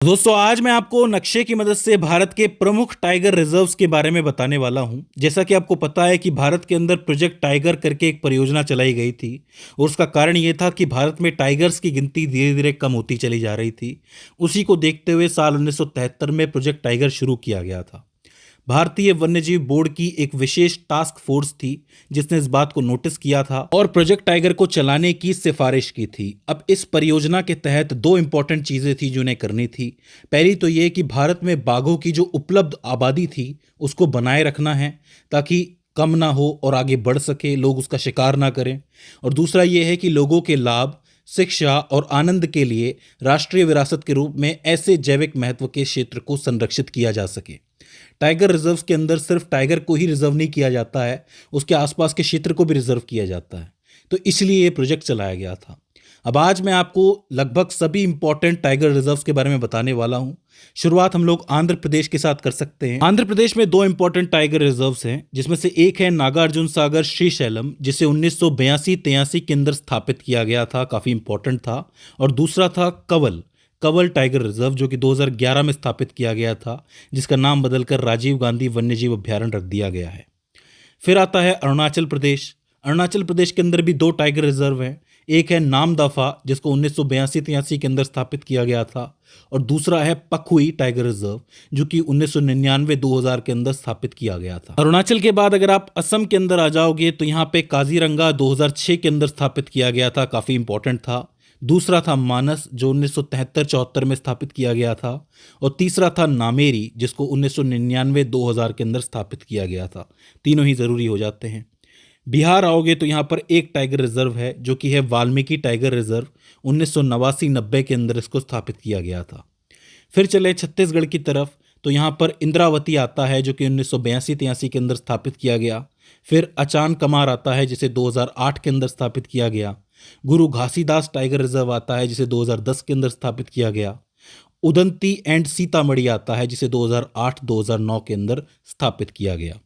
दोस्तों आज मैं आपको नक्शे की मदद से भारत के प्रमुख टाइगर रिजर्व्स के बारे में बताने वाला हूं। जैसा कि आपको पता है कि भारत के अंदर प्रोजेक्ट टाइगर करके एक परियोजना चलाई गई थी और उसका कारण ये था कि भारत में टाइगर्स की गिनती धीरे धीरे कम होती चली जा रही थी। उसी को देखते हुए साल 1973 में प्रोजेक्ट टाइगर शुरू किया गया था। भारतीय वन्यजीव बोर्ड की एक विशेष टास्क फोर्स थी जिसने इस बात को नोटिस किया था और प्रोजेक्ट टाइगर को चलाने की सिफारिश की थी। अब इस परियोजना के तहत दो इंपॉर्टेंट चीजें थी जो उन्हें करनी थी। पहली तो ये कि भारत में बाघों की जो उपलब्ध आबादी थी उसको बनाए रखना है ताकि कम ना हो और आगे बढ़ सके, लोग उसका शिकार ना करें। और दूसरा ये है कि लोगों के लाभ, शिक्षा और आनंद के लिए राष्ट्रीय विरासत के रूप में ऐसे जैविक महत्व के क्षेत्र को संरक्षित किया जा सके। टाइगर रिजर्व्स के अंदर सिर्फ टाइगर को ही रिजर्व नहीं किया जाता है, उसके आसपास के क्षेत्र को भी रिजर्व किया जाता है। तो इसलिए ये प्रोजेक्ट चलाया गया था। अब आज मैं आपको लगभग सभी इंपॉर्टेंट टाइगर रिजर्व्स के बारे में बताने वाला हूं। शुरुआत हम लोग आंध्र प्रदेश के साथ कर सकते हैं। आंध्र प्रदेश में दो इंपॉर्टेंट टाइगर रिजर्व्स हैं, जिसमें से एक है नागार्जुन सागर श्रीशैलम, जिसे 1982-83 के अंदर स्थापित किया गया था, काफी इंपॉर्टेंट था। और दूसरा था कवल टाइगर रिजर्व, जो कि 2011 में स्थापित किया गया था, जिसका नाम बदलकर राजीव गांधी वन्यजीव अभ्यारण्य रख दिया गया है। फिर आता है अरुणाचल प्रदेश। अरुणाचल प्रदेश के अंदर भी दो टाइगर रिजर्व हैं। एक है नामदफा, जिसको 1982-83 के अंदर स्थापित किया गया था, और दूसरा है पखुई टाइगर रिजर्व, जो कि 1999-2000 के अंदर स्थापित किया गया था। अरुणाचल के बाद अगर आप असम के अंदर आ जाओगे तो यहाँ पे काजीरंगा 2006 के अंदर स्थापित किया गया था, काफी इंपॉर्टेंट था। दूसरा था मानस, जो 1973-74 में स्थापित किया गया था। और तीसरा था नामेरी, जिसको 1999-2000 के अंदर स्थापित किया गया था। तीनों ही जरूरी हो जाते हैं। बिहार आओगे तो यहाँ पर एक टाइगर रिजर्व है, जो कि है वाल्मीकि टाइगर रिजर्व। 1989-90 के अंदर इसको स्थापित किया गया था। फिर चले छत्तीसगढ़ की तरफ तो यहाँ पर इंद्रावती आता है, जो कि 1982-83 के अंदर स्थापित किया गया। फिर अचान कमार आता है, जिसे 2008 के अंदर स्थापित किया गया। गुरु घासीदास टाइगर रिजर्व आता है, जिसे 2010 के अंदर स्थापित किया गया। उदंती एंड सीतामढ़ी आता है, जिसे 2008-2009 के अंदर स्थापित किया गया।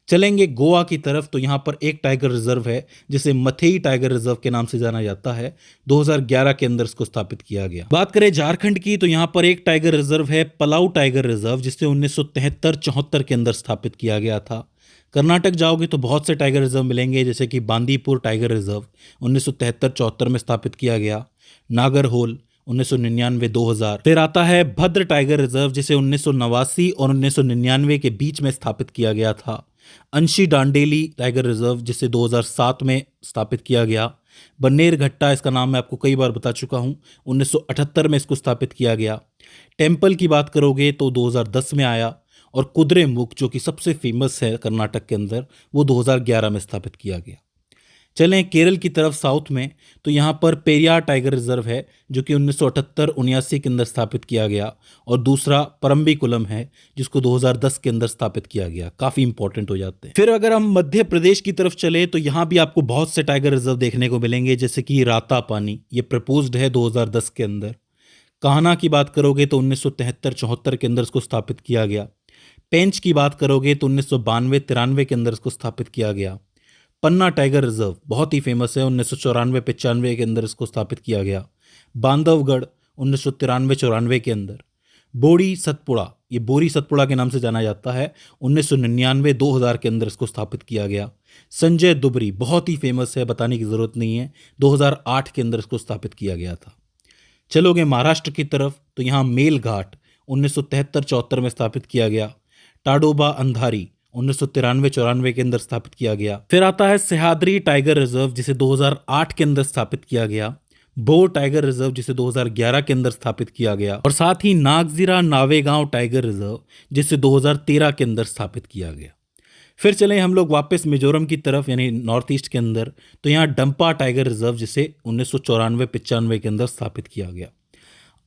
चलेंगे गोवा की तरफ तो यहाँ पर एक टाइगर रिजर्व है, जिसे मथेई टाइगर रिजर्व के नाम से जाना जाता है। 2011 के अंदर इसको स्थापित किया गया। बात करें झारखंड की तो यहाँ पर एक टाइगर रिजर्व है, पलाऊ टाइगर रिजर्व, जिसे 1973-74 के अंदर स्थापित किया गया था। कर्नाटक जाओगे तो बहुत से टाइगर रिजर्व मिलेंगे, जैसे कि बांदीपुर टाइगर रिजर्व 1973-74 में स्थापित किया गया। नागरहोल 1999-2000। फिर आता है भद्र टाइगर रिजर्व, जिसे 1989 और 1999 के बीच में स्थापित किया गया था। अंशी डांडेली टाइगर रिजर्व, जिसे 2007 में स्थापित किया गया। बन्नेरघट्टा, इसका नाम मैं आपको कई बार बता चुका हूं, 1978 में इसको स्थापित किया गया। टेम्पल की बात करोगे तो 2010 में आया। और कुद्रेमुख, जो कि सबसे फेमस है कर्नाटक के अंदर, वो 2011 में स्थापित किया गया। चलें केरल की तरफ साउथ में तो यहाँ पर पेरियार टाइगर रिजर्व है, जो कि 1978-79 के अंदर स्थापित किया गया। और दूसरा परम्बिकुलम है, जिसको 2010 के अंदर स्थापित किया गया। काफ़ी इंपॉर्टेंट हो जाते हैं। फिर अगर हम मध्य प्रदेश की तरफ चले तो यहाँ भी आपको बहुत से टाइगर रिजर्व देखने को मिलेंगे, जैसे कि रातापानी, ये प्रपोज्ड है 2010 के अंदर। कान्हा की बात करोगे तो 1973-74 के अंदर इसको स्थापित किया गया। पेंच की बात करोगे तो 1992-93 के अंदर इसको स्थापित किया गया। पन्ना टाइगर रिजर्व बहुत ही फेमस है, 1994-95 के अंदर इसको स्थापित किया गया। बांधवगढ़ 1993-94 के अंदर। बोरी सतपुड़ा, ये बोरी सतपुड़ा के नाम से जाना जाता है, 1999-2000 के अंदर इसको स्थापित किया गया। संजय दुबरी बहुत ही फेमस है, बताने की जरूरत नहीं है, 2008 के अंदर इसको स्थापित किया गया था। चलोगे महाराष्ट्र की तरफ तो यहाँ मेलघाट 1973-74 में स्थापित किया गया। टाडोबा अंधारी 1993-94 के अंदर स्थापित किया गया। फिर आता है सह्याद्री टाइगर रिजर्व, जिसे 2008 के अंदर स्थापित किया गया। बोर टाइगर रिजर्व, जिसे 2011 के अंदर स्थापित किया गया। और साथ ही नागजीरा नावेगांव टाइगर रिजर्व, जिसे 2013 के अंदर स्थापित किया गया। फिर चलें हम लोग वापस मिजोरम की तरफ, यानी नॉर्थ ईस्ट के अंदर तो यहाँ डंपा टाइगर रिजर्व, जिसे 1994-95 के अंदर स्थापित किया गया।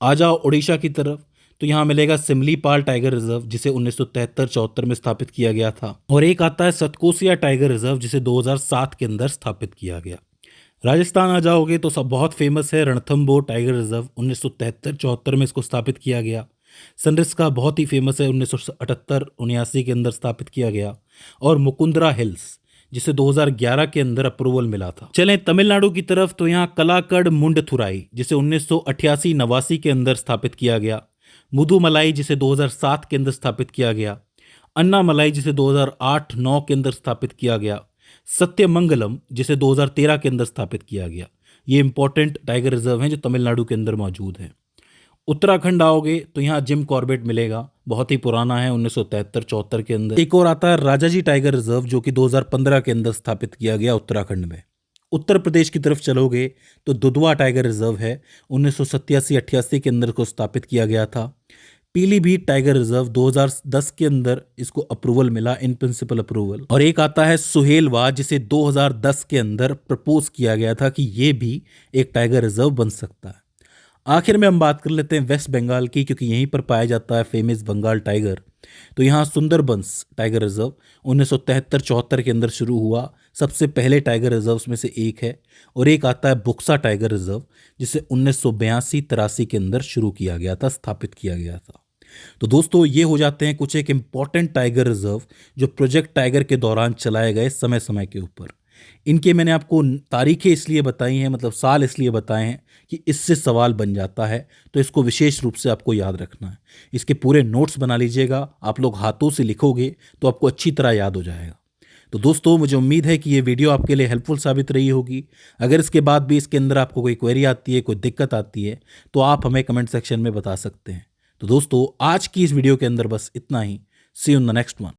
आ जाओ उड़ीसा की तरफ तो यहाँ मिलेगा सिमलीपाल टाइगर रिजर्व, जिसे 1973-74 में स्थापित किया गया था। और एक आता है सतकोसिया टाइगर रिजर्व, जिसे 2007 के अंदर स्थापित किया गया। राजस्थान आ जाओगे तो सब बहुत फेमस है रणथंबोर टाइगर रिजर्व, 1973-74 में इसको स्थापित किया गया। सनरिस्का बहुत ही फेमस है, 1978-79 के अंदर स्थापित किया गया। और मुकुंदरा हिल्स, जिसे 2011 के अंदर अप्रूवल मिला था। चलें तमिलनाडु की तरफ तो यहाँ कलाकड़ मुंडथुराई, जिसे 1988-89 के अंदर स्थापित किया गया। मुदुमलाई जिसे 2007 के अंदर स्थापित किया गया, अन्नामलाई जिसे 2008-9 के अंदर स्थापित किया गया, सत्यमंगलम जिसे 2013 के अंदर स्थापित किया गया। ये इंपॉर्टेंट टाइगर रिजर्व हैं जो तमिलनाडु के अंदर मौजूद हैं। उत्तराखंड आओगे तो यहाँ जिम कॉर्बेट मिलेगा, बहुत ही पुराना है, 1973-74 के अंदर। एक और आता है राजाजी टाइगर रिजर्व जो कि 2015 के अंदर स्थापित किया गया उत्तराखंड में। उत्तर प्रदेश की तरफ चलोगे तो दुधवा टाइगर रिजर्व है, 1987-88 के अंदर को स्थापित किया गया था। पीलीभीत टाइगर रिजर्व 2010 के अंदर इसको अप्रूवल मिला, इन प्रिंसिपल अप्रूवल। और एक आता है सुहेलवा जिसे 2010 के अंदर प्रपोज किया गया था कि ये भी एक टाइगर रिजर्व बन सकता है। आखिर में हम बात कर लेते हैं वेस्ट बंगाल की, क्योंकि यहीं पर पाया जाता है फेमस बंगाल टाइगर। तो यहाँ सुंदरबंस टाइगर रिजर्व 1973-74 के अंदर शुरू हुआ, सबसे पहले टाइगर रिजर्व्स में से एक है। और एक आता है बुक्सा टाइगर रिजर्व जिसे 1982-83 के अंदर शुरू किया गया था, स्थापित किया गया था। तो दोस्तों ये हो जाते हैं कुछ एक इम्पॉर्टेंट टाइगर रिजर्व जो प्रोजेक्ट टाइगर के दौरान चलाए गए समय समय के ऊपर। इनके मैंने आपको तारीखें इसलिए बताई हैं, मतलब साल इसलिए बताए हैं कि इससे सवाल बन जाता है, तो इसको विशेष रूप से आपको याद रखना है। इसके पूरे नोट्स बना लीजिएगा, आप लोग हाथों से लिखोगे तो आपको अच्छी तरह याद हो जाएगा। तो दोस्तों मुझे उम्मीद है कि ये वीडियो आपके लिए हेल्पफुल साबित रही होगी। अगर इसके बाद भी इसके अंदर आपको कोई क्वेरी आती है, कोई दिक्कत आती है, तो आप हमें कमेंट सेक्शन में बता सकते हैं। तो दोस्तों आज की इस वीडियो के अंदर बस इतना ही। See you in the next one.